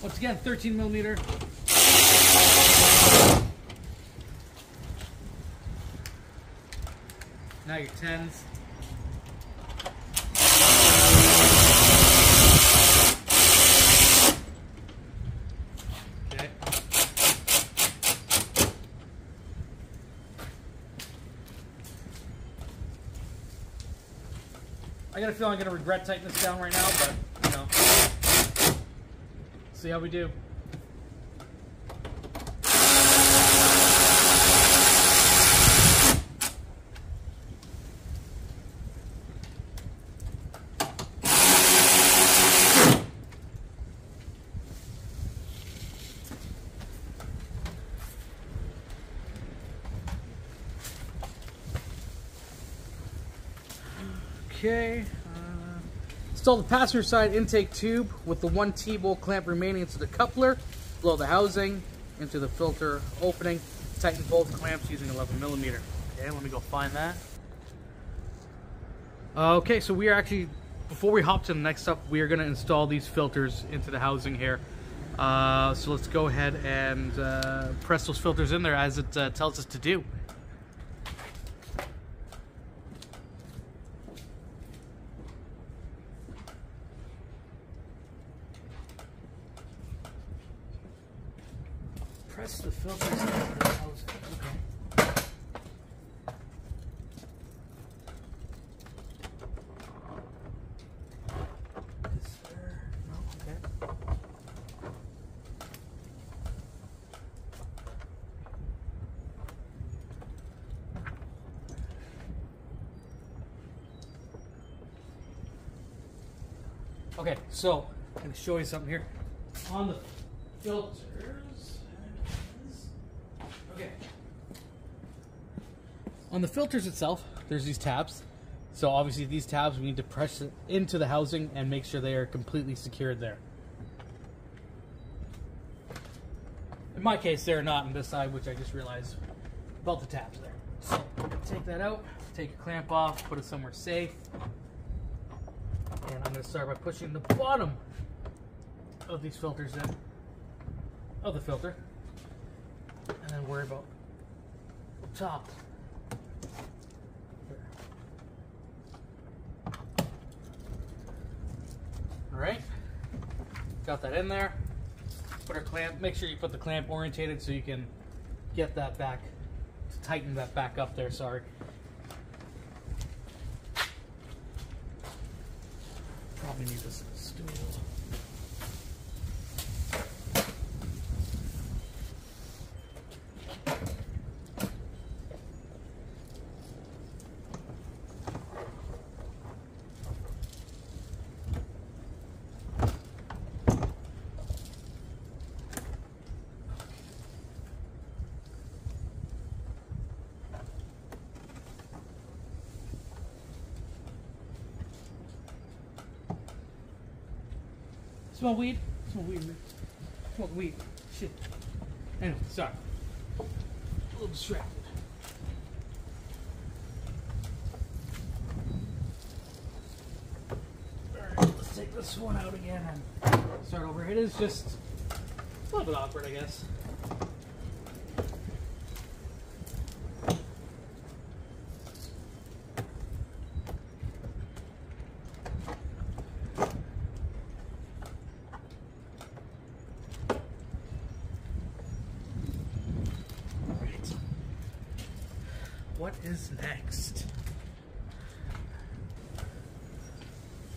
Once again, 13 millimeter. Now your 10s. Okay. I got a feeling I'm going to regret tightening this down right now, but, you know, see how we do. Okay, install the passenger side intake tube with the 1 T-bolt clamp remaining into the coupler, blow the housing into the filter opening, tighten both clamps using 11 millimeter. Okay, let me go find that. Okay, so we are actually, before we hop to the next step, we are going to install these filters into the housing here. So let's go ahead and press those filters in there as it tells us to do. Press the filters into the housing. Okay. Is there? No? Okay. Okay, so I'm going to show you something here. On the filters. Okay. On the filters itself, there's these tabs. So obviously these tabs, we need to press it into the housing and make sure they are completely secured there. In my case, they're not on this side, which I just realized about the tabs there. So take that out, take your clamp off, put it somewhere safe. And I'm going to start by pushing the bottom of these filters in, of the filter, and then worry about the top. Alright, got that in there. Put our clamp, make sure you put the clamp orientated so you can get that back, to tighten that back up there, sorry. Probably need this stool. Smell weed? Smell weed, man. Smoke weed. Shit. Anyway, sorry. A little distracted. Alright, let's take this one out again and start over. It is just a little bit awkward, I guess. What is next?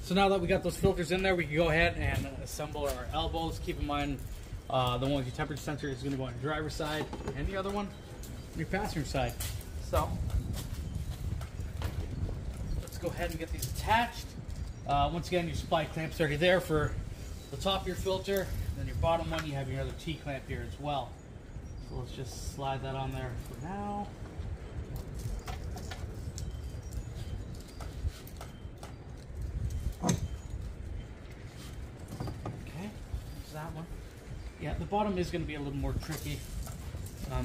So now that we got those filters in there, we can go ahead and assemble our elbows. Keep in mind, the one with your temperature sensor is going to go on your driver's side, and the other one on your passenger side. So let's go ahead and get these attached. Once again, your supply clamp's already there for the top of your filter. And then your bottom one, you have your other T-clamp here as well. So let's just slide that on there for now. That one. Yeah, the bottom is going to be a little more tricky.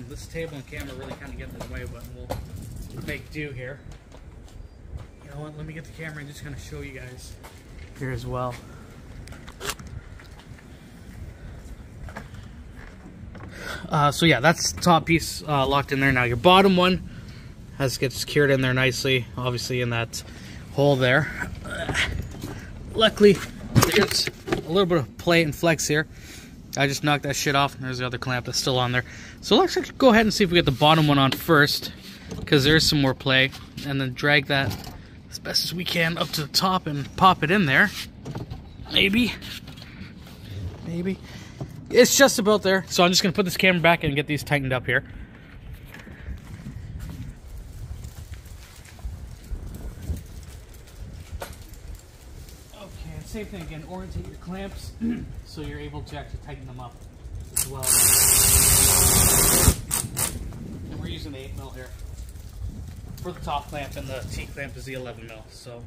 This table and camera really kind of get in the way, but we'll make do here. You know what, let me get the camera and just kind of show you guys here as well. So yeah, that's the top piece locked in there. Now your bottom one has to get secured in there nicely, obviously in that hole there. Luckily, there's a little bit of play and flex here. I just knocked that shit off, and there's the other clamp that's still on there. So let's go ahead and see if we get the bottom one on first, because there's some more play, and then drag that as best as we can up to the top and pop it in there. Maybe. Maybe. It's just about there. So I'm just going to put this camera back and get these tightened up here. Same thing again, orientate your clamps so you're able to actually tighten them up as well. And we're using the 8mm here for the top clamp, and the T clamp is the 11mm. So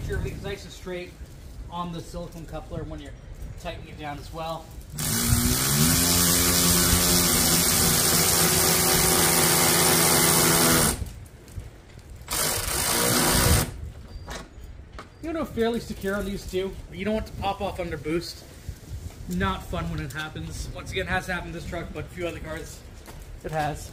sure everything's nice and straight on the silicone coupler when you're tightening it down as well. You know, fairly secure on these two. You don't want to pop off under boost. Not fun when it happens. Once again, it has happened in this truck, but a few other cars, it has.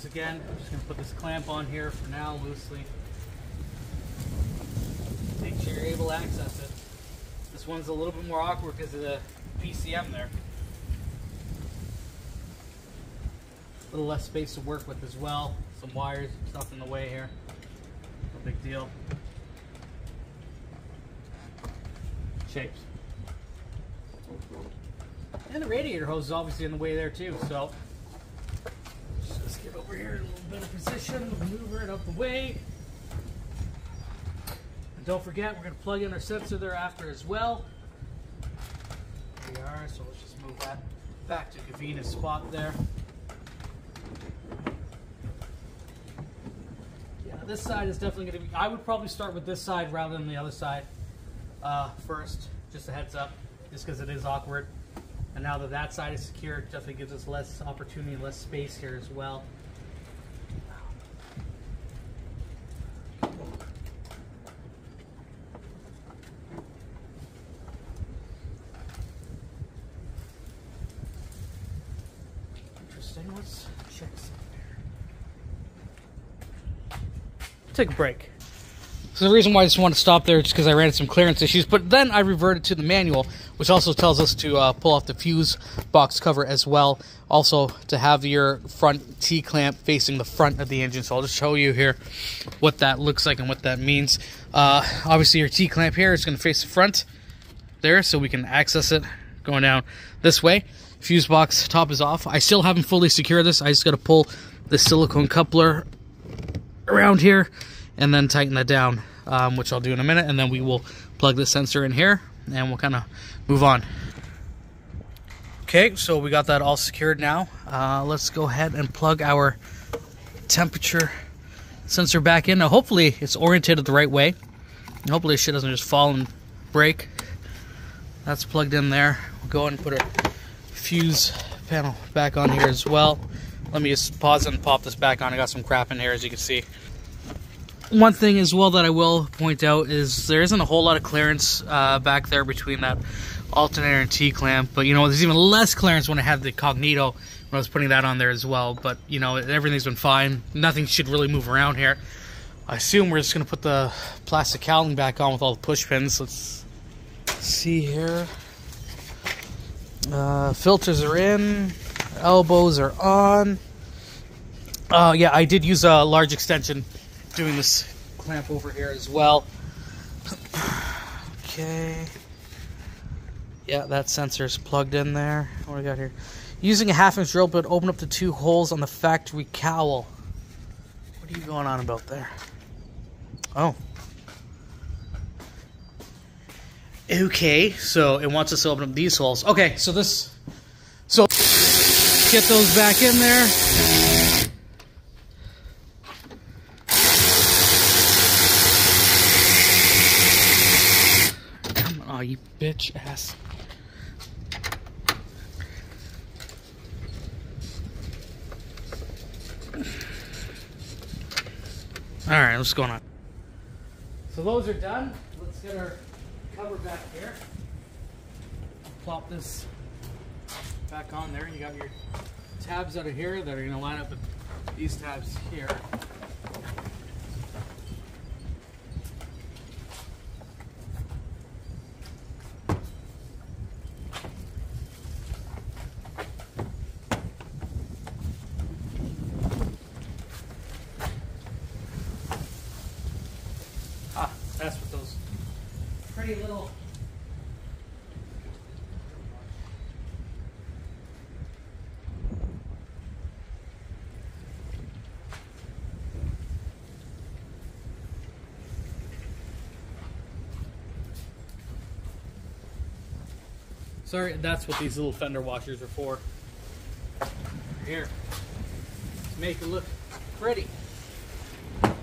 Again, I'm just going to put this clamp on here for now loosely. Make sure you're able to access it. This one's a little bit more awkward because of the PCM there. A little less space to work with as well. Some wires, stuff in the way here. No big deal. Shapes. And the radiator hose is obviously in the way there too, so let's get over here in a little better position, maneuver it out the way. And don't forget, we're going to plug in our sensor thereafter as well. There we are, so let's just move that back to Gavina's spot there. Yeah, this side is definitely going to be, I would probably start with this side rather than the other side first, just a heads up, just because it is awkward. And now that that side is secure, it definitely gives us less opportunity, less space here as well. Interesting. Let's check something here. Take a break. So the reason why I just want to stop there is because I ran into some clearance issues, but then I reverted to the manual, which also tells us to pull off the fuse box cover as well. Also to have your front T-clamp facing the front of the engine. So I'll just show you here what that looks like and what that means. Obviously your T-clamp here is going to face the front there, so we can access it going down this way. Fuse box top is off. I still haven't fully secured this. I just got to pull the silicone coupler around here and then tighten that down, which I'll do in a minute, and then we will plug the sensor in here and we'll kind of move on. Okay, so we got that all secured now. Let's go ahead and plug our temperature sensor back in. Now hopefully it's oriented the right way. Hopefully shit doesn't just fall and break. That's plugged in there. We'll go ahead and put our fuse panel back on here as well. Let me just pause and pop this back on. I got some crap in here, as you can see. One thing as well that I will point out is there isn't a whole lot of clearance back there between that alternator and T-clamp, but you know, there's even less clearance when I had the Cognito when I was putting that on there as well. But you know, everything's been fine. Nothing should really move around here. I assume we're just going to put the plastic cowling back on with all the push pins. Let's see here. Filters are in. Elbows are on. Yeah, I did use a large extension doing this clamp over here as well. Okay. Yeah, that sensor's plugged in there. What do we got here? Using a 1/2 inch drill bit, open up the 2 holes on the factory cowl. What are you going on about there? Oh. Okay, so it wants us to open up these holes. Okay, so get those back in there. Come on, you bitch ass. Alright, what's going on? So those are done. Let's get our cover back here. Plop this back on there. You got your tabs out of here that are going to line up with these tabs here. That's what those pretty little Sorry, that's what these little fender washers are for. Here, let's make it look pretty. It's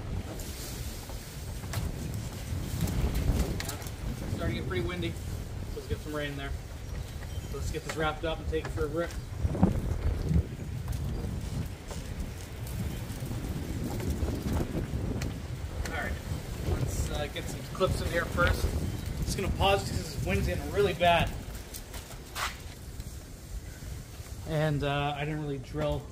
starting to get pretty windy, so let's get some rain in there. So let's get this wrapped up and take it for a rip. Alright, let's get some clips in here first. I'm just going to pause because this wind's getting really bad. And I didn't really drill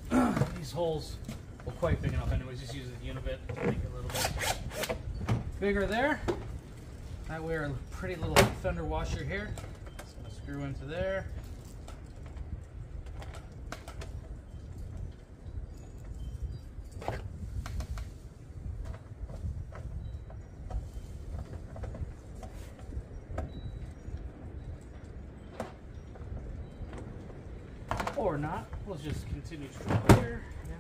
these holes well, quite big enough anyways, just using the unibit to make it a little bit bigger there. That way our pretty little fender washer here. Just going to screw into there. Or not. We'll just continue straight here. Yeah.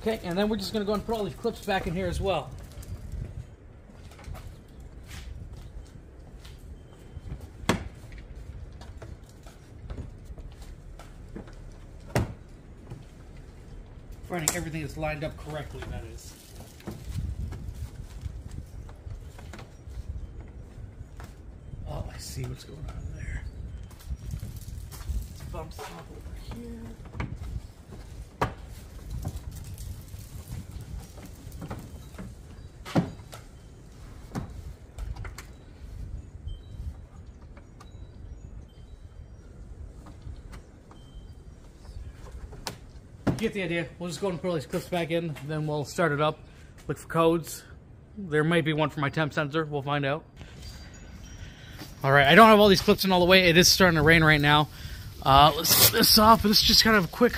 Okay, and then we're just going to go and put all these clips back in here as well. Finding everything is lined up correctly, that is. Oh, I see what's going on there. Let's bump some up over here. You get the idea. We'll just go and put all these clips back in, then we'll start it up, look for codes. There might be one for my temp sensor. We'll find out. Alright, I don't have all these clips in all the way. It is starting to rain right now. Let's put this off. This is just kind of a quick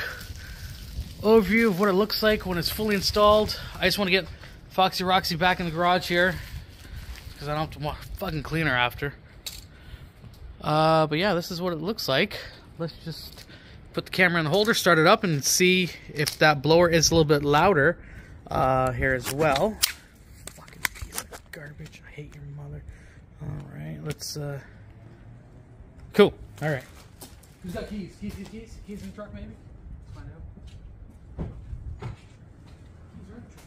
overview of what it looks like when it's fully installed. I just want to get Foxy Roxy back in the garage here because I don't have to fucking clean her after. But yeah, this is what it looks like. Let's just put the camera in the holder, start it up, and see if that blower is a little bit louder here as well. Fucking piece of garbage. I hate your mother. Alright, let's... Cool. Alright. Who's got keys? Keys in the truck, maybe? Let's find out. Keys are in the truck.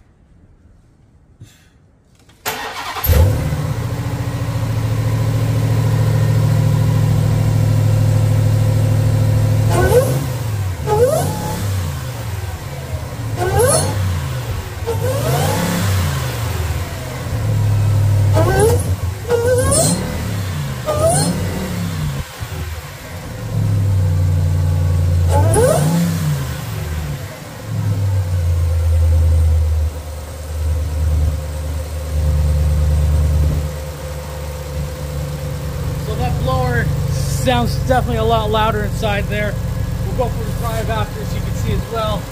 Sounds definitely a lot louder inside there. We'll go for the drive after, so you can see as well.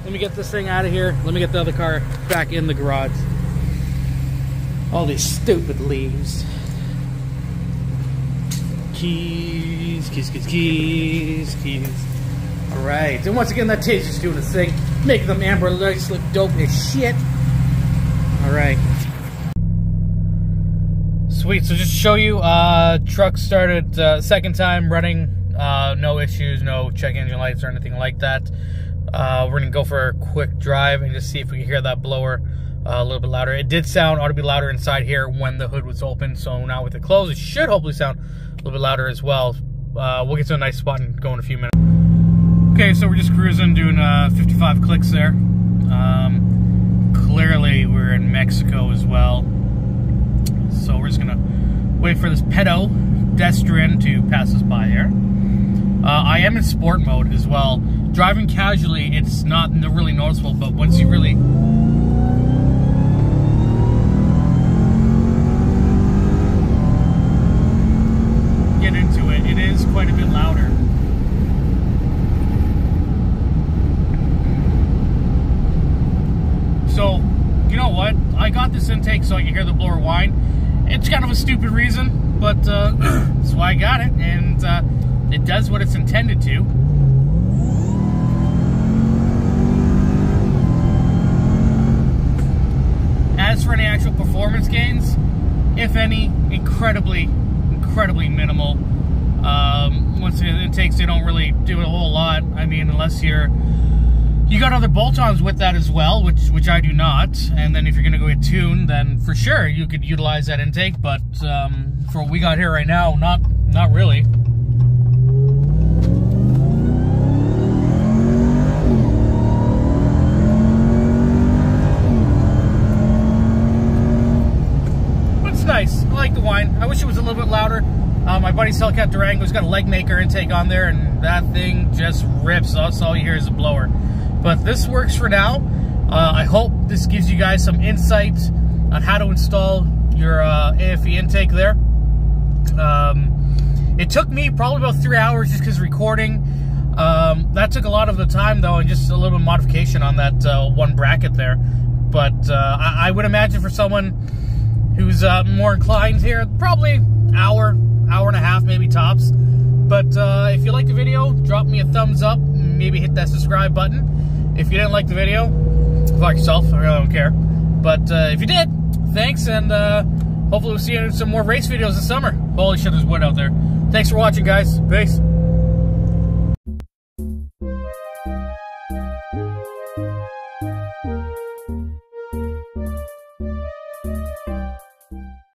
Let me get this thing out of here. Let me get the other car back in the garage. All these stupid leaves. Keys. Alright, and once again that taser's doing its thing, making them amber lights look dope as shit. Alright. Sweet, so just to show you, truck started second time running, no issues, no check engine lights or anything like that. We're gonna go for a quick drive and just see if we can hear that blower a little bit louder. It did sound, ought to be louder inside here when the hood was open, so now with it closed, it should hopefully sound a little bit louder as well. We'll get to a nice spot and go in a few minutes. Okay, so we're just cruising, doing 55 clicks there. Clearly we're in Mexico as well. So we're just gonna wait for this pedestrian to pass us by here. I am in sport mode as well. Driving casually, it's not really noticeable, but once you really get into it, it is quite a bit louder. So, you know what? I got this intake so I can hear the blower whine. It's kind of a stupid reason, but that's why I got it, and it does what it's intended to. As for any actual performance gains, if any, incredibly minimal. Once the intakes, they don't really do a whole lot. I mean, unless you got other bolt-ons with that as well, which I do not. And then if you're going to go get tuned, then for sure you could utilize that intake. But for what we got here right now, not really. But it's nice. I like the whine. I wish it was a little bit louder. My buddy Silicone Durango's got a leg maker intake on there, and that thing just rips. That's all you hear is a blower. But this works for now. I hope this gives you guys some insight on how to install your AFE intake there. It took me probably about 3 hours just because recording. That took a lot of the time though, and just a little bit of modification on that one bracket there. But I would imagine for someone who's more inclined here, probably hour and a half, maybe tops. But if you like the video, drop me a thumbs up, maybe hit that subscribe button. If you didn't like the video, fuck yourself, I really don't care. But if you did, thanks, and hopefully we'll see you in some more race videos this summer. Holy shit, there's wood out there. Thanks for watching, guys. Peace.